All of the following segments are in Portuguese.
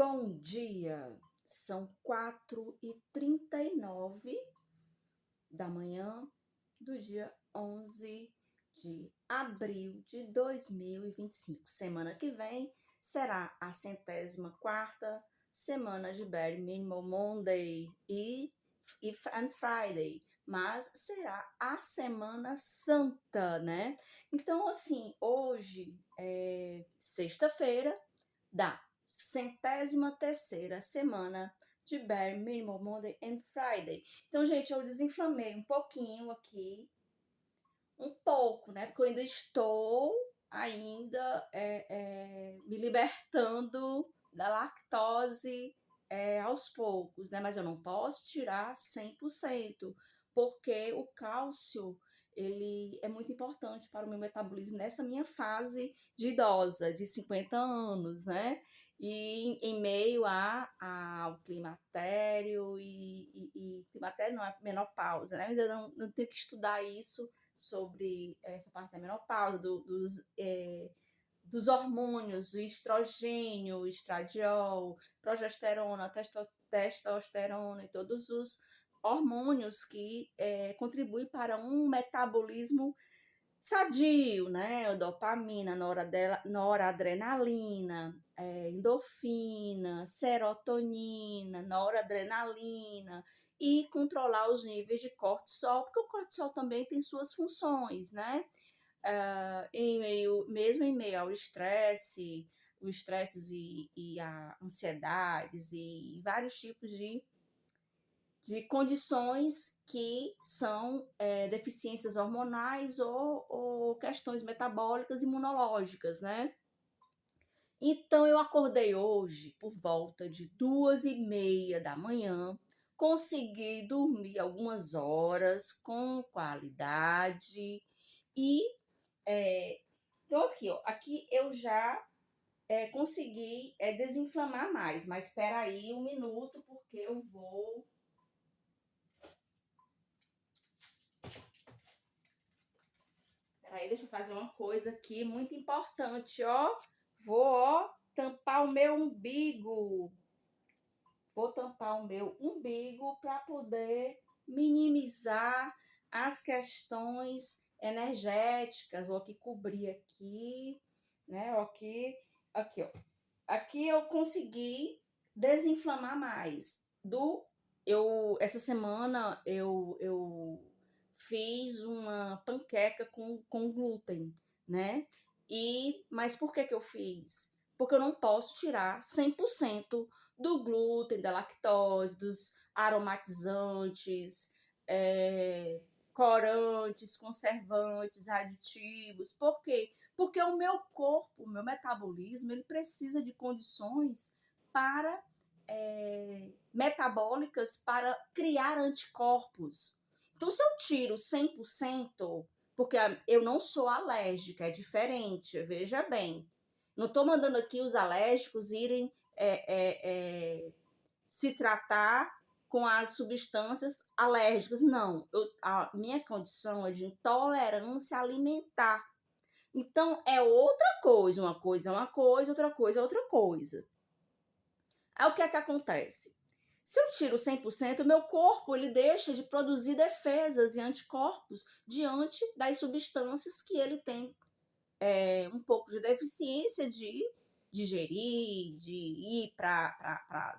Bom dia! São 4h39 da manhã do dia 11 de abril de 2025. Semana que vem será a 104ª semana de Bare Minimum Monday and Friday, mas será a Semana Santa, né? Então, assim, hoje é sexta-feira da 103ª semana de Bare Minimum Monday and Friday. Então, gente, eu desinflamei um pouquinho aqui, um pouco, né? Porque eu ainda estou me libertando da lactose aos poucos, né? Mas eu não posso tirar 100%, porque o cálcio ele é muito importante para o meu metabolismo nessa minha fase de idosa, de 50 anos, né? E em meio ao climatério e climatério não é menopausa, né? Eu ainda não tenho que estudar isso sobre essa parte da menopausa, dos hormônios, o estrogênio, o estradiol, progesterona, testosterona e todos os hormônios que contribuem para um metabolismo sadio, né? Dopamina, noradrenalina, endorfina, serotonina, noradrenalina e controlar os níveis de cortisol, porque o cortisol também tem suas funções, né? Mesmo em meio ao estresse, os estresses e a ansiedades e vários tipos de condições que são deficiências hormonais ou questões metabólicas imunológicas, né? Então, eu acordei hoje por volta de 2h30 da manhã, consegui dormir algumas horas com qualidade e então aqui eu já consegui desinflamar mais, mas espera aí um minuto porque eu vou. Peraí, deixa eu fazer uma coisa aqui muito importante, ó. Vou tampar o meu umbigo. Vou tampar o meu umbigo para poder minimizar as questões energéticas. Vou aqui cobrir aqui, né? Aqui, ó. Aqui eu consegui desinflamar mais. Essa semana eu fiz uma panqueca com glúten, né? Mas por que eu fiz? Porque eu não posso tirar 100% do glúten, da lactose, dos aromatizantes, corantes, conservantes, aditivos. Por quê? Porque o meu corpo, o meu metabolismo, ele precisa de condições para metabólicas para criar anticorpos. Então, se eu tiro 100%, porque eu não sou alérgica, é diferente, veja bem. Não estou mandando aqui os alérgicos irem se tratar com as substâncias alérgicas. Não, a minha condição é de intolerância alimentar. Então, é outra coisa. Uma coisa é uma coisa, outra coisa é outra coisa. Aí, o que é que acontece? Se eu tiro 100%, o meu corpo ele deixa de produzir defesas e anticorpos diante das substâncias que ele tem um pouco de deficiência de digerir, de ir para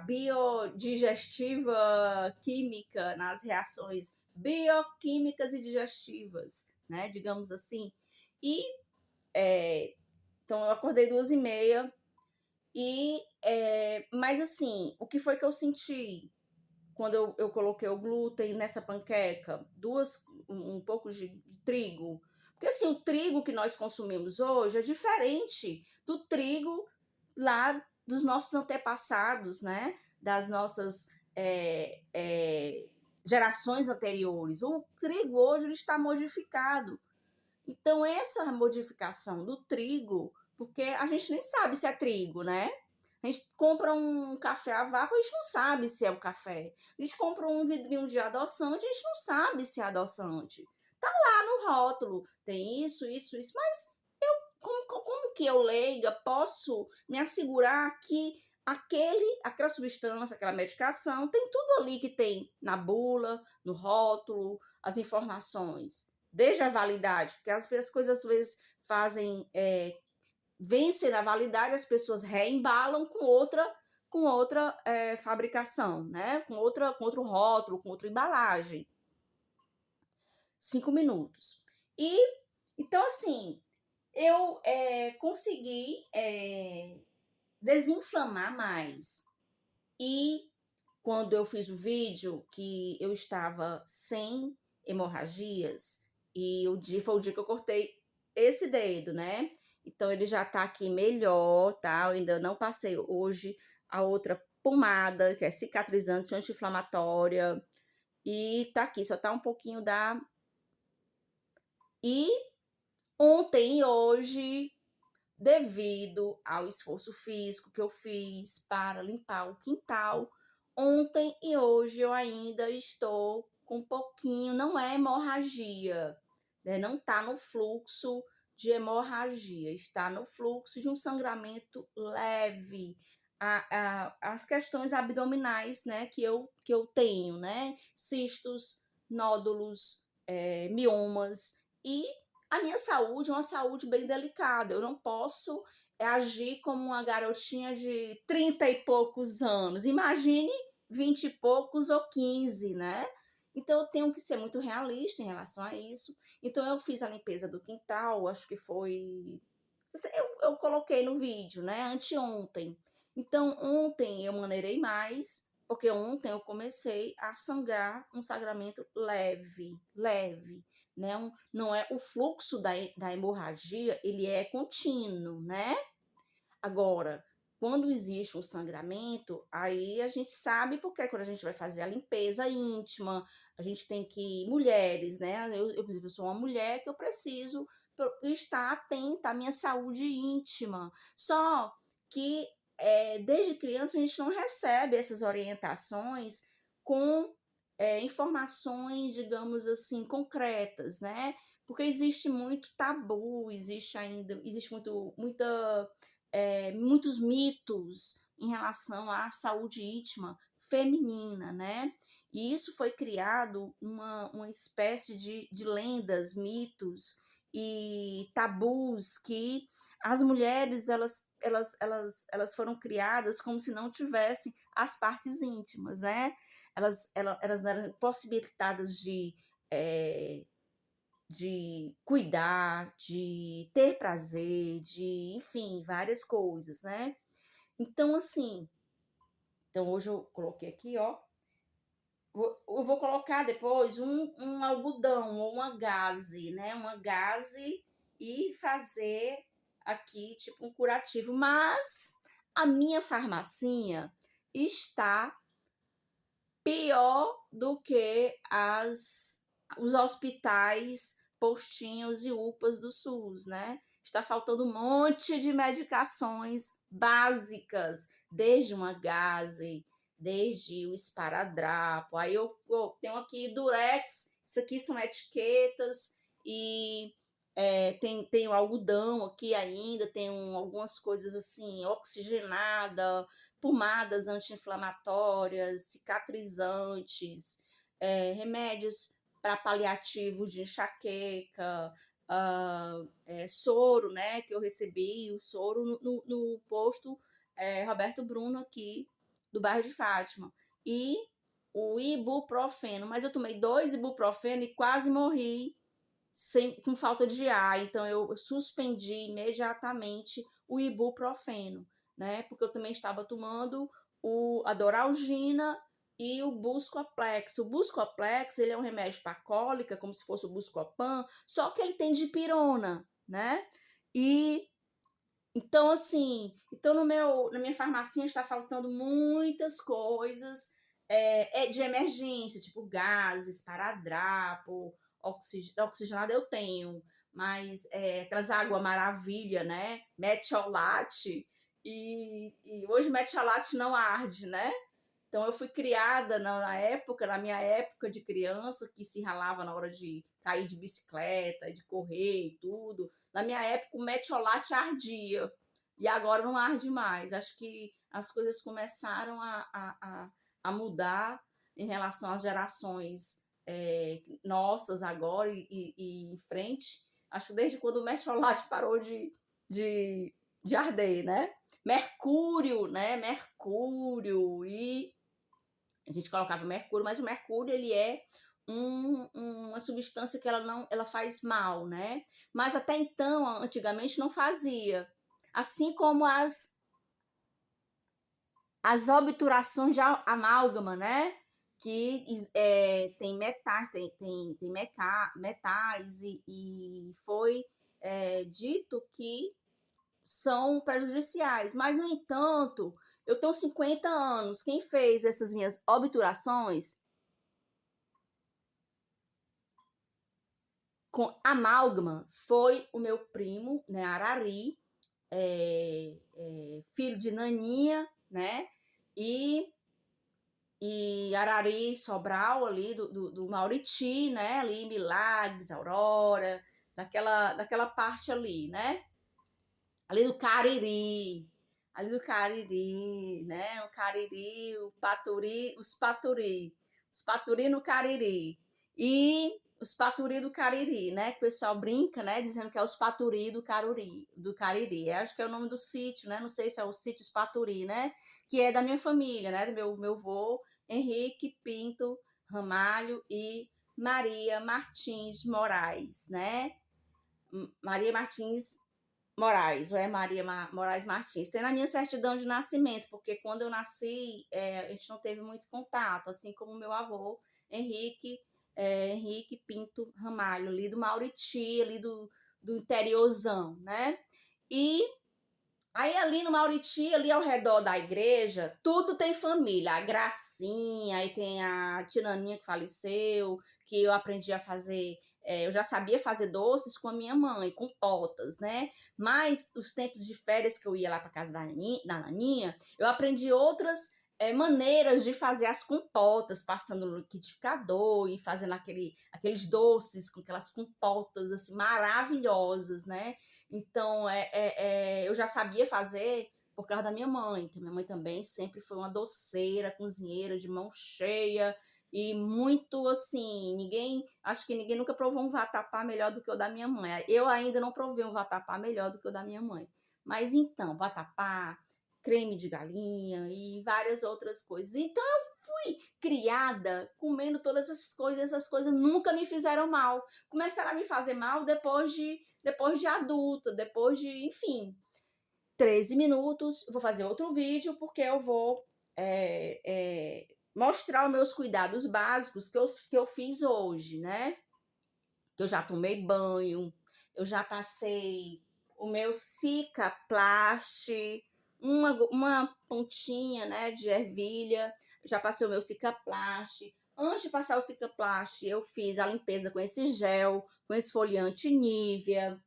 biodigestiva química, nas reações bioquímicas e digestivas, né? Digamos assim. Então, eu acordei 2h30 mas assim, o que foi que eu senti quando eu coloquei o glúten nessa panqueca? Um pouco de trigo. Porque assim, o trigo que nós consumimos hoje é diferente do trigo lá dos nossos antepassados, né? Das nossas gerações anteriores. O trigo hoje ele está modificado. Então, essa modificação do trigo, porque a gente nem sabe se é trigo, né? A gente compra um café a vácuo, a gente não sabe se é o café. A gente compra um vidrinho de adoçante, a gente não sabe se é adoçante. Tá lá no rótulo, tem isso, mas como que eu, leiga, posso me assegurar que aquela substância, aquela medicação, tem tudo ali que tem na bula, no rótulo, as informações, desde a validade, porque as coisas às vezes fazem, vencem na validade, as pessoas reembalam com outra fabricação, né? Com outro rótulo, com outra embalagem. 5 minutos. E, então, assim, eu consegui desinflamar mais. E quando eu fiz o vídeo que eu estava sem hemorragias, e foi o dia que eu cortei esse dedo, né? Então ele já tá aqui melhor, tá? Eu ainda não passei hoje a outra pomada, que é cicatrizante, anti-inflamatória, e tá aqui, só tá um pouquinho da... E ontem e hoje, devido ao esforço físico que eu fiz para limpar o quintal, ontem e hoje eu ainda estou com um pouquinho, não é hemorragia, né? Não está no fluxo de hemorragia, está no fluxo de um sangramento leve. As questões abdominais, né, que eu tenho, né? Cistos, nódulos, miomas, e a minha saúde é uma saúde bem delicada. Eu não posso agir como uma garotinha de 30 e poucos anos. Imagine 20 e poucos ou 15, né? Então eu tenho que ser muito realista em relação a isso. Então eu fiz a limpeza do quintal, acho que foi... Eu coloquei no vídeo, né? Anteontem. Então ontem eu maneirei mais, porque ontem eu comecei a sangrar um sangramento leve, né? Não é o fluxo da hemorragia, ele é contínuo, né? Agora, quando existe um sangramento, aí a gente sabe porque quando a gente vai fazer a limpeza íntima, a gente tem que... Mulheres, né? Por exemplo, eu sou uma mulher que eu preciso estar atenta à minha saúde íntima. Só que desde criança a gente não recebe essas orientações com informações, digamos assim, concretas, né? Porque existe muito tabu, existe muitos mitos em relação à saúde íntima feminina, né? E isso foi criado uma espécie de lendas, mitos e tabus que as mulheres elas foram criadas como se não tivessem as partes íntimas, né? Elas não eram possibilitadas de cuidar, de ter prazer, enfim, várias coisas, né? Então, assim, hoje eu coloquei aqui, ó, eu vou colocar depois um algodão ou uma gaze, né? Uma gaze, e fazer aqui, tipo, um curativo. Mas a minha farmacinha está pior do que os hospitais, postinhos e UPAs do SUS, né? Está faltando um monte de medicações básicas, desde uma gaze, desde o esparadrapo. Aí eu tenho aqui Durex, isso aqui são etiquetas, e tem o algodão aqui ainda, tem algumas coisas assim, oxigenada, pomadas anti-inflamatórias, cicatrizantes, remédios para paliativos de enxaqueca, soro, né, que eu recebi, o soro no posto Roberto Bruno aqui, do bairro de Fátima, e o ibuprofeno, mas eu tomei 2 ibuprofeno e quase morri com falta de ar, então eu suspendi imediatamente o ibuprofeno, né? Porque eu também estava tomando a Doralgina e o Buscoplex. O Buscoplex, ele é um remédio para cólica, como se fosse o Buscopan, só que ele tem dipirona, né? E então, assim, na minha farmacinha está faltando muitas coisas de emergência, tipo gases, esparadrapo, oxigenado eu tenho, mas aquelas água maravilha, né? Metiolate, e hoje metiolate não arde, né? Então eu fui criada na minha época de criança, que se ralava na hora de cair de bicicleta, de correr e tudo. Na minha época, o metiolate ardia. E agora não arde mais. Acho que as coisas começaram a mudar em relação às gerações nossas agora e em frente. Acho que desde quando o metiolate parou de arder, né? Mercúrio, né? Mercúrio. E a gente colocava mercúrio, mas o mercúrio, ele é uma substância que ela faz mal, né? Mas até então, antigamente, não fazia. Assim como as obturações de amálgama, né? Que tem metais, tem metais e foi dito que são prejudiciais. Mas, no entanto, eu tenho 50 anos. Quem fez essas minhas obturações com amálgama foi o meu primo, né, Arari, filho de Naninha, né, e Arari Sobral, ali do Mauriti, né, ali Milagres, Aurora, daquela parte ali, né, ali do Cariri, né, o Cariri, o Paturi, os Paturi no Cariri, e os Paturi do Cariri, né, que o pessoal brinca, né, dizendo que é os Paturi do Cariri, acho que é o nome do sítio, né, não sei se é o sítio os Paturi, né, que é da minha família, né, do meu avô, Henrique Pinto Ramalho e Maria Martins Moraes, né, Maria Martins Moraes, ou é Maria Moraes Martins. Tem na minha certidão de nascimento, porque quando eu nasci, a gente não teve muito contato, assim como meu avô, Henrique Pinto Ramalho, ali do Mauriti, ali do interiorzão, né? E aí ali no Mauriti, ali ao redor da igreja, tudo tem família. A Gracinha, aí tem a Tinaninha que faleceu, que eu aprendi a fazer, eu já sabia fazer doces com a minha mãe, com potas, né? Mas os tempos de férias que eu ia lá para casa da Naninha, eu aprendi outras maneiras de fazer as compotas, passando no liquidificador e fazendo aqueles doces com aquelas compotas assim maravilhosas, né? Então, eu já sabia fazer por causa da minha mãe, que minha mãe também sempre foi uma doceira, cozinheira de mão cheia e muito assim, acho que ninguém nunca provou um vatapá melhor do que o da minha mãe. Eu ainda não provei um vatapá melhor do que o da minha mãe. Mas então, vatapá, creme de galinha e várias outras coisas. Então, eu fui criada comendo todas essas coisas nunca me fizeram mal. Começaram a me fazer mal depois de adulta, depois de, enfim, 13 minutos. Vou fazer outro vídeo porque eu vou mostrar os meus cuidados básicos que eu fiz hoje, né? Eu já tomei banho, eu já passei o meu Cicaplast, uma pontinha, né, de ervilha, já passei o meu Cicaplast. Antes de passar o Cicaplast, eu fiz a limpeza com esse gel, com esfoliante Nivea.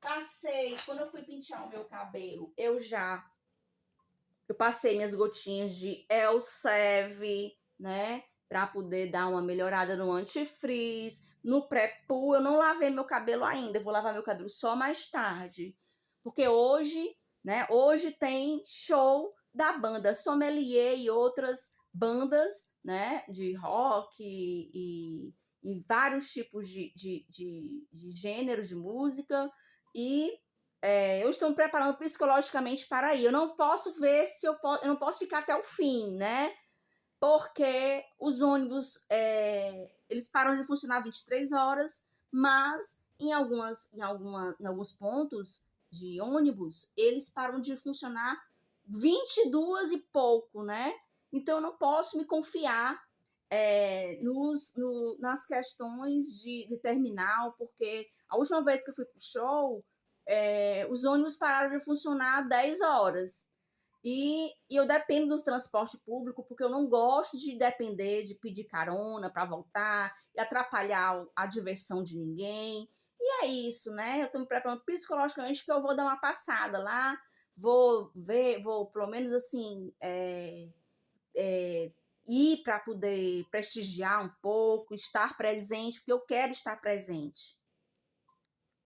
Passei, quando eu fui pentear o meu cabelo, eu passei minhas gotinhas de Elseve, né? Para poder dar uma melhorada no antifreeze. No pré-poo, eu não lavei meu cabelo ainda. Eu vou lavar meu cabelo só mais tarde. Porque hoje, né? Hoje tem show da banda Sommelier e outras bandas, né? De rock e vários tipos de gêneros de música. E eu estou me preparando psicologicamente para ir. Eu não posso ver se eu não posso ficar até o fim, né? Porque os ônibus, eles param de funcionar 23 horas, mas em alguns pontos de ônibus, eles param de funcionar 22 e pouco, né? Então, eu não posso me confiar nas questões de terminal, porque a última vez que eu fui pro show, os ônibus pararam de funcionar 10 horas. E eu dependo do transporte público, porque eu não gosto de depender de pedir carona para voltar e atrapalhar a diversão de ninguém. E é isso, né? Eu estou me preparando psicologicamente que eu vou dar uma passada lá, vou pelo menos assim, ir para poder prestigiar um pouco, estar presente, porque eu quero estar presente.